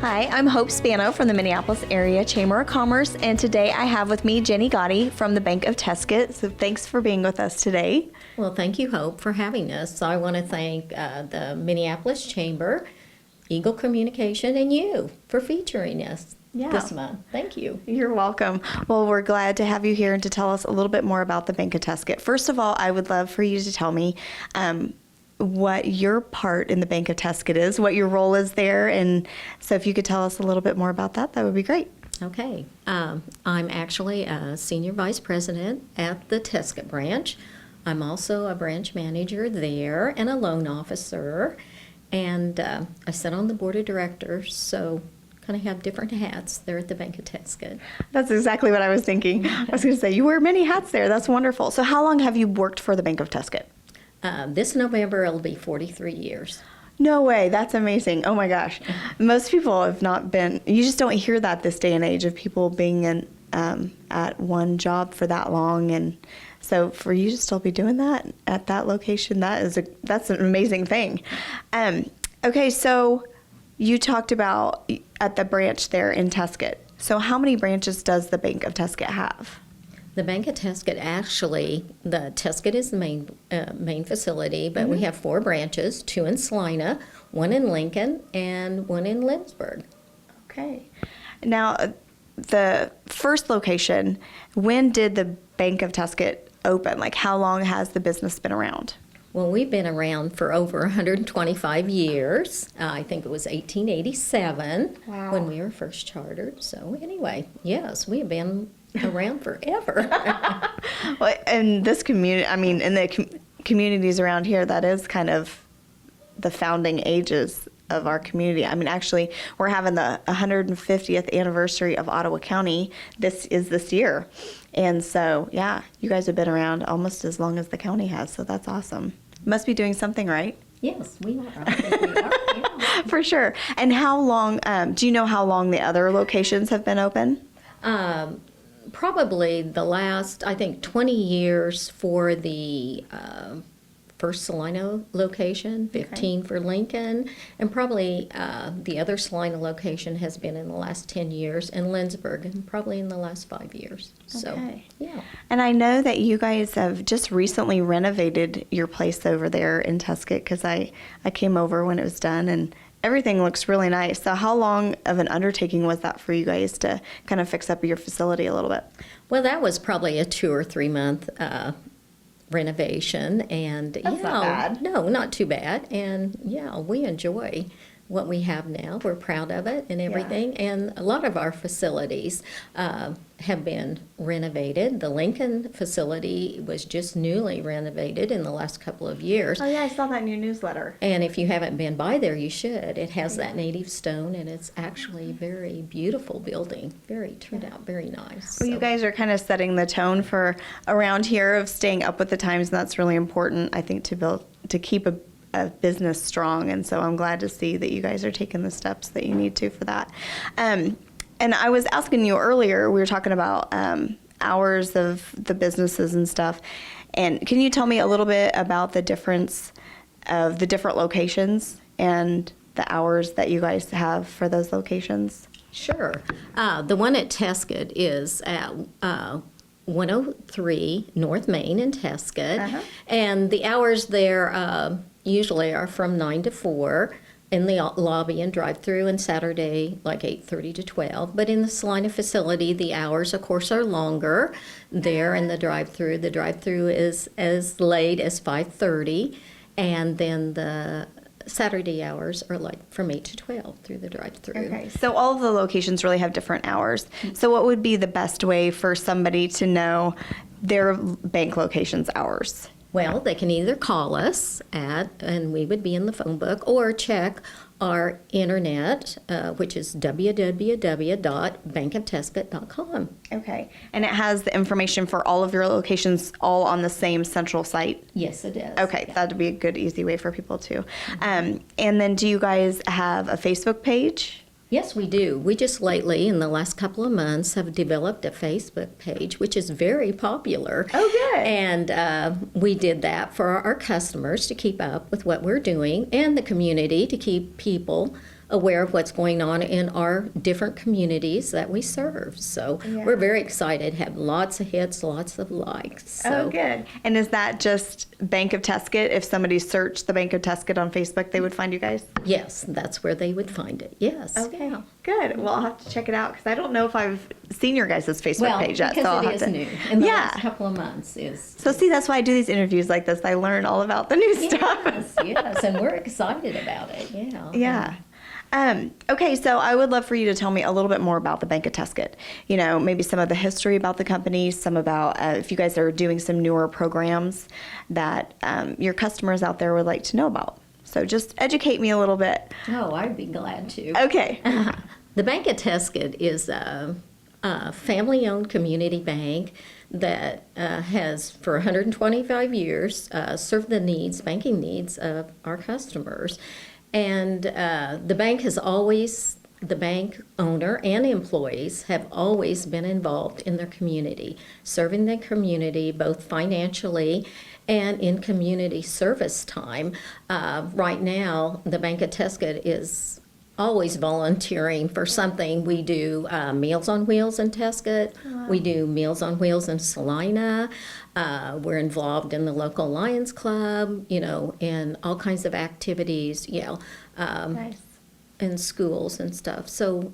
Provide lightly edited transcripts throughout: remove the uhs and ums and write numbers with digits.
Hi, I'm Hope Spano from the Minneapolis Area Chamber of Commerce, and today I have with me Jenny Gotti from the Bank of Tescott. So thanks for being with us today. Well, thank you, Hope, for having us. I want to thank the Minneapolis Chamber, Eagle Communication, and you for featuring us this month. Thank you. You're welcome. Well, we're glad to have you here and to tell us a little bit more about the Bank of Tescott. First of all, I would love for you to tell me what your part in the Bank of Tescott is, what your role is there, and so if you could tell us a little bit more about that, that would be great. Okay. I'm actually a senior vice president at the Tescott branch. I'm also a branch manager there and a loan officer, and I sit on the board of directors, so kind of have different hats there at the Bank of Tescott. That's exactly what I was thinking. I was going to say, you wear many hats there. That's wonderful. So how long have you worked for the Bank of Tescott? This November, it'll be 43 years. No way. That's amazing. Oh my gosh. Most people have not been, you just don't hear that this day and age of people being in, at one job for that long. And so for you to still be doing that at that location, that's an amazing thing. Okay. So you talked about at the branch there in Tescott. So how many branches does the Bank of Tescott have? The Bank of Tescott, actually, the Tescott is the main facility, but we have 4 branches, 2 in Salina, 1 in Lincoln, and 1 in Lindsborg. Okay. Now, the first location, when did the Bank of Tescott open? Like, how long has the business been around? Well, we've been around for over 125 years. I think it was 1887 when we were first chartered. So anyway, yes, we have been around forever. Well, in this community, I mean, in the communities around here, that is kind of the founding ages of our community. I mean, actually, we're having the 150th anniversary of Ottawa County this year. And so, yeah, you guys have been around almost as long as the county has, so that's awesome. Must be doing something right. Yes, we are. I think we are. Yeah. For sure. And how long, do you know how long the other locations have been open? Probably the last, I think, 20 years for the first Salina location, 15 for Lincoln, and probably the other Salina location has been in the last 10 years, and Lindsborg, and probably in the last 5 years. So, yeah. And I know that you guys have just recently renovated your place over there in Tescott, because I came over when it was done, and everything looks really nice. So how long of an undertaking was that for you guys to kind of fix up your facility a little bit? Well, that was probably a 2 or 3 month renovation, and That's not bad. No, not too bad. And yeah, we enjoy what we have now. We're proud of it and everything. And a lot of our facilities have been renovated. The Lincoln facility was just newly renovated in the last couple of years. Oh yeah, I saw that in your newsletter. And if you haven't been by there, you should. It has that native stone, and it's actually a very beautiful building. Turned out very nice. Well, you guys are kind of setting the tone for around here of staying up with the times, and that's really important, I think, to keep a business strong. And so I'm glad to see that you guys are taking the steps that you need to for that. And I was asking you earlier, we were talking about hours of the businesses and stuff. And can you tell me a little bit about the difference of the different locations and the hours that you guys have for those locations? Sure. The one at Tescott is at 103 North Main in Tescott. And the hours there usually are from 9 to 4 in the lobby and drive-through, and Saturday like 8:30 to 12. But in the Salina facility, the hours, of course, are longer there in the drive-through. The drive-through is as late as 5:30, and then the Saturday hours are like from 8 to 12 through the drive-through. Okay, so all of the locations really have different hours. So what would be the best way for somebody to know their bank location's hours? Well, they can either call us and we would be in the phone book, or check our internet, which is www.bankoftescott.com. Okay, and it has the information for all of your locations all on the same central site? Yes, it is. Okay, that'd be a good, easy way for people to. And then do you guys have a Facebook page? Yes, we do. We just lately, in the last couple of months, have developed a Facebook page, which is very popular. Oh, good. And we did that for our customers to keep up with what we're doing, and the community to keep people aware of what's going on in our different communities that we serve. So we're very excited, have lots of hits, lots of likes. So. Oh, good. And is that just Bank of Tescott? If somebody searched the Bank of Tescott on Facebook, they would find you guys? Yes, that's where they would find it. Yes. Okay, Yeah. good. Well, I'll have to check it out because I don't know if I've seen your guys' Facebook page yet. Because I'll it have is to. new. In the last couple of months is. So see, that's why I do these interviews like this. I learn all about the new stuff. Yes, and we're excited about it. Yeah. Yeah. Okay, so I would love for you to tell me a little bit more about the Bank of Tescott. You know, maybe some of the history about the company, some about if you guys are doing some newer programs that your customers out there would like to know about. So just educate me a little bit. Oh, I'd be glad to. Okay. The Bank of Tescott is a family-owned community bank that has, for 125 years, served the needs, banking needs of our customers. And the bank owner and employees have always been involved in their community, serving the community both financially and in community service time. Right now, the Bank of Tescott is always volunteering for something. We do Meals on Wheels in Tescott. Wow. We do Meals on Wheels in Salina. We're involved in the local Lions Club, you know, and all kinds of activities, Nice. in schools and stuff. So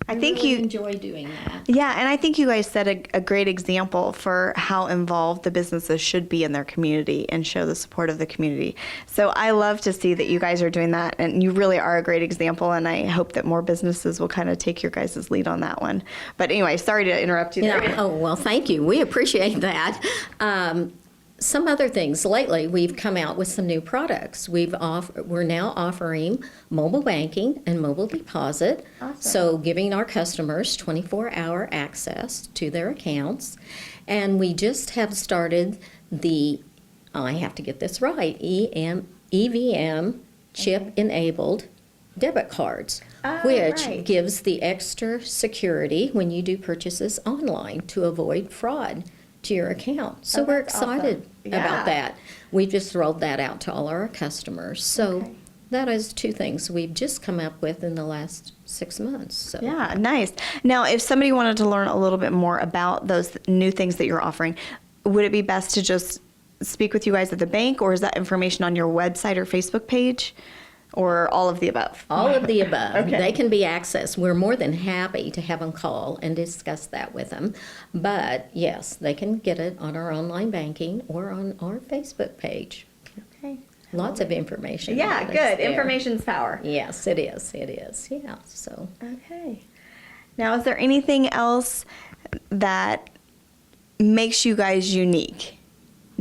I think really you enjoy doing that. Yeah, and I think you guys set a great example for how involved the businesses should be in their community and show the support of the community. So I love to see that you guys are doing that, and you really are a great example, and I hope that more businesses will kind of take your guys' lead on that one. But anyway, sorry to interrupt you there. Oh, well, thank you. We appreciate that. Some other things. Lately, we've come out with some new products. We're now offering mobile banking and mobile deposit. Awesome. So giving our customers 24-hour access to their accounts. And we just have started I have to get this right, EVM chip-enabled debit cards, which right. gives the extra security when you do purchases online to avoid fraud to your account. So we're that's awesome. excited about that. We just rolled that out to all our customers. So that is two things we've just come up with in the last 6 months. So. Yeah, nice. Now, if somebody wanted to learn a little bit more about those new things that you're offering, would it be best to just speak with you guys at the bank, or is that information on your website or Facebook page? Or all of the above? All of the above. Okay. They can be accessed. We're more than happy to have them call and discuss that with them. But yes, they can get it on our online banking or on our Facebook page. Okay. Lots of information. Yeah, about us good. there. Information's power. Yes, it is. It is. Yeah. So. Okay. Now, is there anything else that makes you guys unique,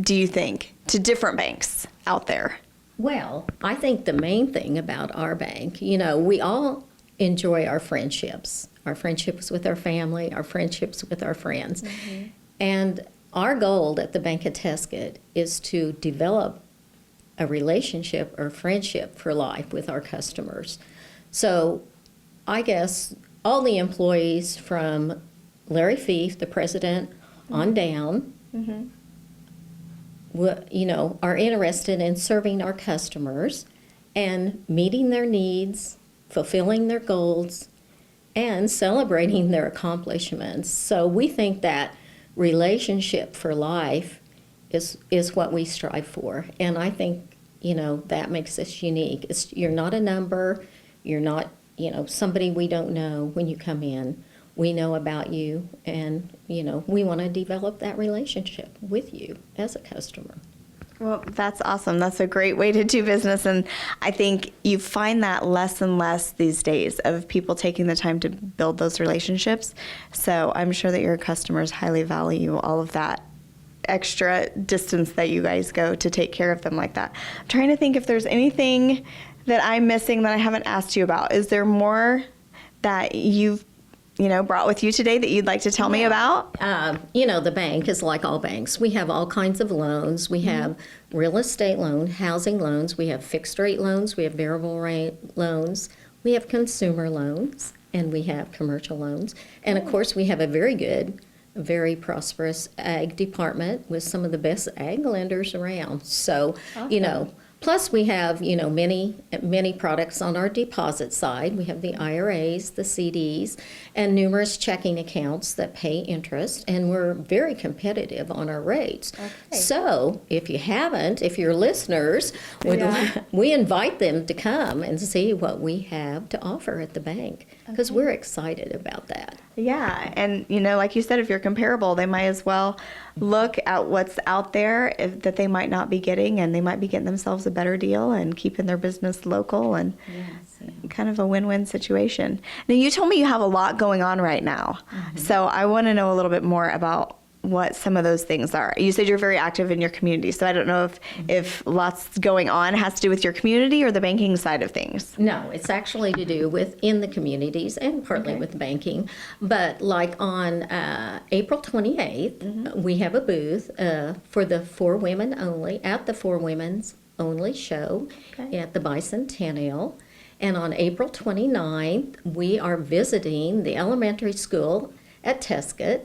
do you think, to different banks out there? Well, I think the main thing about our bank, you know, we all enjoy our friendships with our family, our friendships with our friends. Mm-hmm. And our goal at the Bank of Tescott is to develop a relationship or friendship for life with our customers. So I guess all the employees from Larry Fief, the president, on down, you know, are interested in serving our customers and meeting their needs, fulfilling their goals, and celebrating their accomplishments. So we think that relationship for life is what we strive for. And I think, you know, that makes us unique. You're not a number. You're not, you know, somebody we don't know when you come in. We know about you, and, you know, we want to develop that relationship with you as a customer. Well, that's awesome. That's a great way to do business. And I think you find that less and less these days of people taking the time to build those relationships. So I'm sure that your customers highly value all of that extra distance that you guys go to take care of them like that. I'm trying to think if there's anything that I'm missing that I haven't asked you about. Is there more that you've brought with you today that you'd like to tell me about? You know, the bank is like all banks. We have all kinds of loans. We have real estate loan, housing loans. We have fixed rate loans. We have variable rate loans. We have consumer loans, and we have commercial loans. And of course, we have a very good, very prosperous ag department with some of the best ag lenders around. So, you know, Plus, we have, many products on our deposit side. We have the IRAs, the CDs, and numerous checking accounts that pay interest, and we're very competitive on our rates. Okay. So, if you're listeners, we invite them to come and see what we have to offer at the bank, because we're excited about that. Yeah, and like you said, if you're comparable, they might as well look at what's out there that they might not be getting, and they might be getting themselves a better deal and keeping their business local, and kind of a win-win situation. Now, you told me you have a lot going on right now, so I want to know a little bit more about what some of those things are. You said you're very active in your community, so I don't know if lots going on has to do with your community or the banking side of things. No, it's actually to do with in the communities and partly with banking. But like on April 28th, we have a booth for the For Women Only, at the For Women's Only show at the Bicentennial. And on April 29th, we are visiting the elementary school at Tescott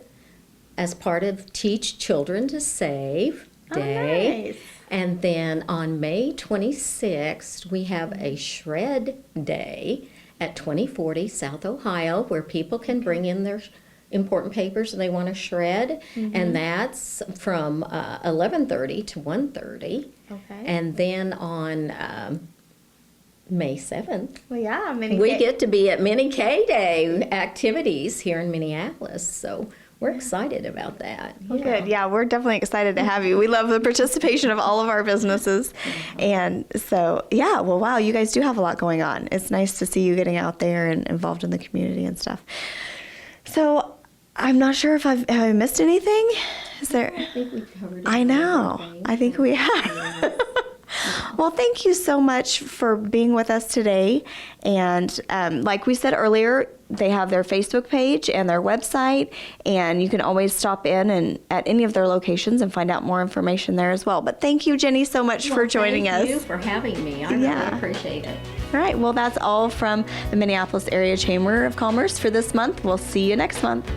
as part of Teach Children to Save Day. Nice. And then on May 26th, we have a Shred Day at 2040 South Ohio, where people can bring in their important papers they want to shred, and that's from 11:30 to 1:30. Okay. And then on May 7th, Well, yeah, we get to be at Mini K-Day activities here in Minneapolis, so we're excited about that. Well, good. Yeah, we're definitely excited to have you. We love the participation of all of our businesses. And so, yeah, well, wow, you guys do have a lot going on. It's nice to see you getting out there and involved in the community and stuff. So, I'm not sure if have I missed anything. Is there? I think we covered it. I know. I think we have. Well, thank you so much for being with us today. And like we said earlier, they have their Facebook page and their website, and you can always stop in and at any of their locations and find out more information there as well. But thank you, Jenny, so much for joining us. Thank you for having me. I really appreciate it. All right. Well, that's all from the Minneapolis Area Chamber of Commerce for this month. We'll see you next month.